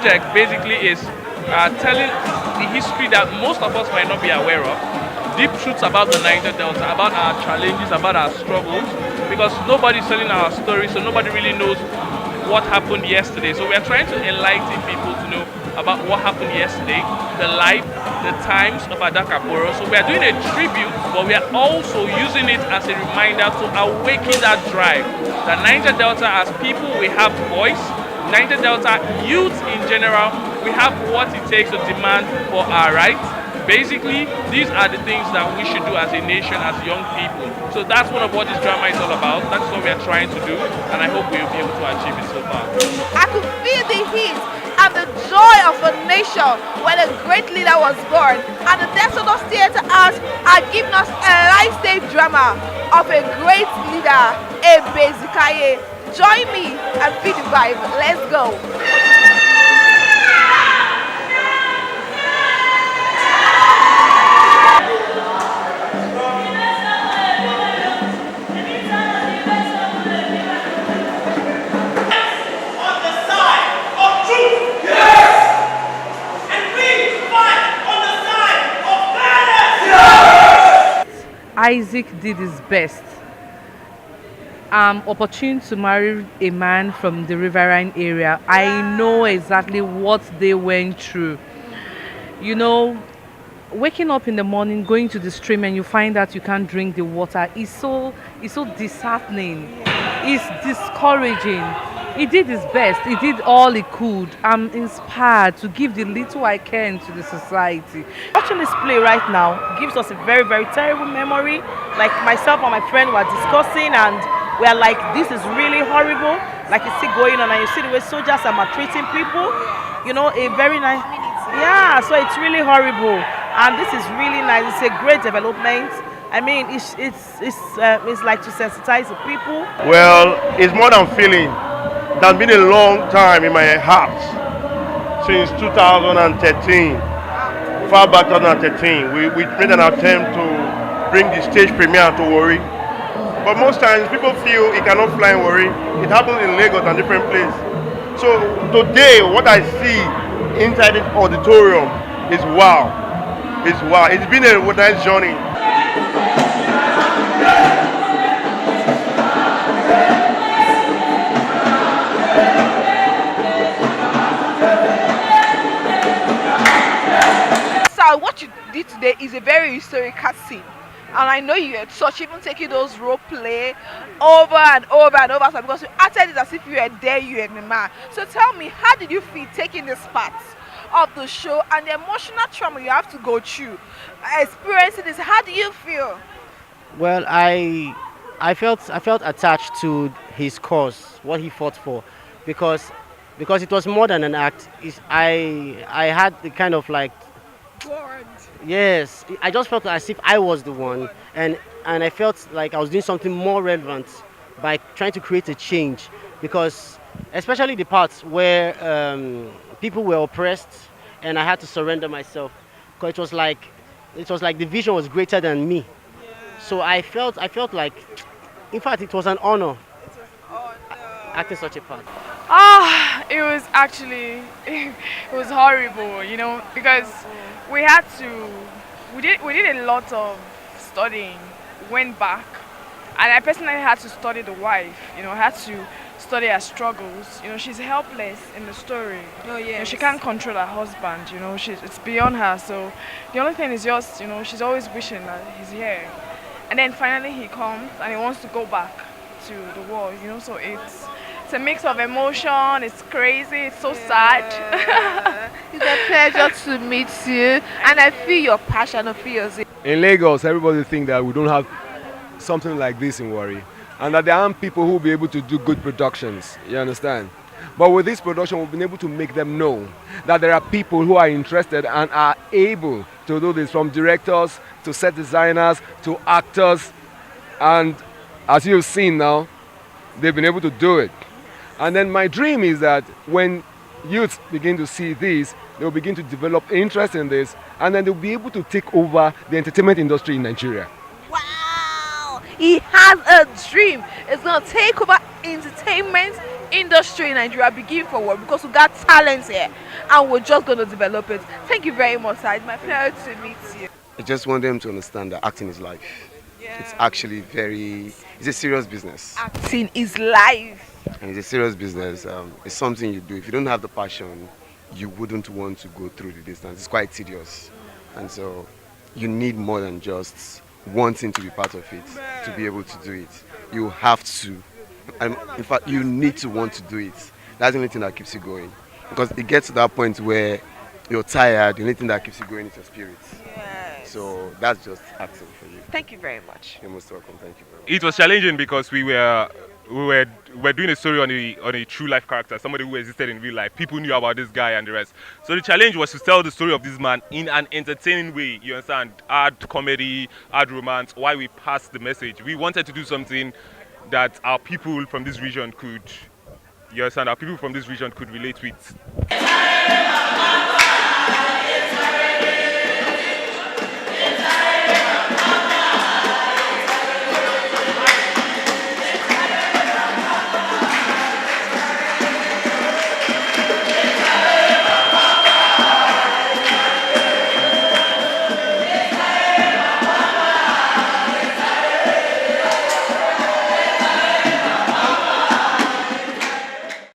project basically is telling the history that most of us might not be aware of. Deep truths about the Niger Delta, about our challenges, about our struggles, because nobody's telling our story, so nobody really knows what happened yesterday. So we are trying to enlighten people to know about what happened yesterday, the life, the times of Adaka Boro. So we are doing a tribute, but we are also using it as a reminder to awaken that drive. The Niger Delta, as people, we have voice. Niger Delta youth in general, we have what it takes to demand for our rights. Basically, these are the things that we should do as a nation, as young people. So that's one of what this drama is all about. That's what we are trying to do, and I hope we will be able to achieve it so far. I could feel the heat and the joy of a nation when a great leader was born. And the Desert Theatre Arts are giving us a live-stage drama of a great leader, Ebe-Zikeye. Join me and feel the vibe. Let's go. Isaac did his best. I'm opportune to marry a man from the riverine area. I know exactly what they went through. You know, waking up in the morning, going to the stream, and you find out you can't drink the water is so disheartening. It's discouraging. He did his best. He did all he could. I'm inspired to give the little I can to the society. Watching this play right now gives us a very, very terrible memory. Like myself and my friend were discussing, and we are like, this is really horrible. Like you see going on, and you see the way soldiers are maltreating people. You know, a very nice. Yeah, so it's really horrible, and this is really nice. It's a great development. I mean, it's like to sensitize the people. Well, it's more than feeling. It has been a long time in my heart, since 2013, far back 2013. We made an attempt to bring the stage premiere to Warri. But most times people feel it cannot fly in Warri. It happens in Lagos and different places. So today, what I see inside the auditorium is wow. It's wow. It's been a nice journey. What you did today is a very historical scene, and I know you had such, even taking those role play over and over and over, so because you acted it as if you were there, you were the man. So tell me, how did you feel taking this part of the show and the emotional trauma you have to go through experiencing this? How do you feel? Well, I felt attached to his cause, what he fought for, because it was more than an act. I had the kind of like. Yes, I just felt as if I was the one, and I felt like I was doing something more relevant by trying to create a change, because especially the parts where people were oppressed and I had to surrender myself, because it was like the vision was greater than me. So I felt like, in fact, it was an honor acting such a part. It was actually, it was horrible, you know, because we did a lot of studying, went back, and I personally had to study the wife, you know, I had to study her struggles. You know, she's helpless in the story. Oh yeah. You know, she can't control her husband, you know, it's beyond her, so the only thing is just, you know, she's always wishing that he's here. And then finally he comes and he wants to go back to the war, you know, so it's a mix of emotion, it's crazy, it's so sad. It's a pleasure to meet you, and I feel your passion, I feel your zeal. In Lagos, everybody thinks that we don't have something like this in Warri, and that there aren't people who will be able to do good productions, you understand? But with this production, we've been able to make them know that there are people who are interested and are able to do this, from directors to set designers to actors, and as you've seen now, they've been able to do it. And then my dream is that when youths begin to see this, they'll begin to develop interest in this, and then they'll be able to take over the entertainment industry in Nigeria. Wow! He has a dream. It's going to take over entertainment industry in Nigeria begin forward because we got talents here and we're just going to develop it. Thank you very much, sir. It's my pleasure to meet you. I just want them to understand that acting is life. It's actually it's a serious business. Acting is life. And it's a serious business. It's something you do. If you don't have the passion, you wouldn't want to go through the distance. It's quite tedious. And so you need more than just wanting to be part of it to be able to do it. You have to. And in fact, you need to want to do it. That's the only thing that keeps you going. Because it gets to that point where you're tired, the only thing that keeps you going is your spirit. Yes. So that's just acting for you. Thank you very much. You're most welcome. Thank you very much. It was challenging because we were doing a story on a true life character, somebody who existed in real life. People knew about this guy and the rest. So the challenge was to tell the story of this man in an entertaining way. You understand? Add comedy, add romance. While we passed the message, we wanted to do something that our people from this region could. You understand? Our people from this region could relate with.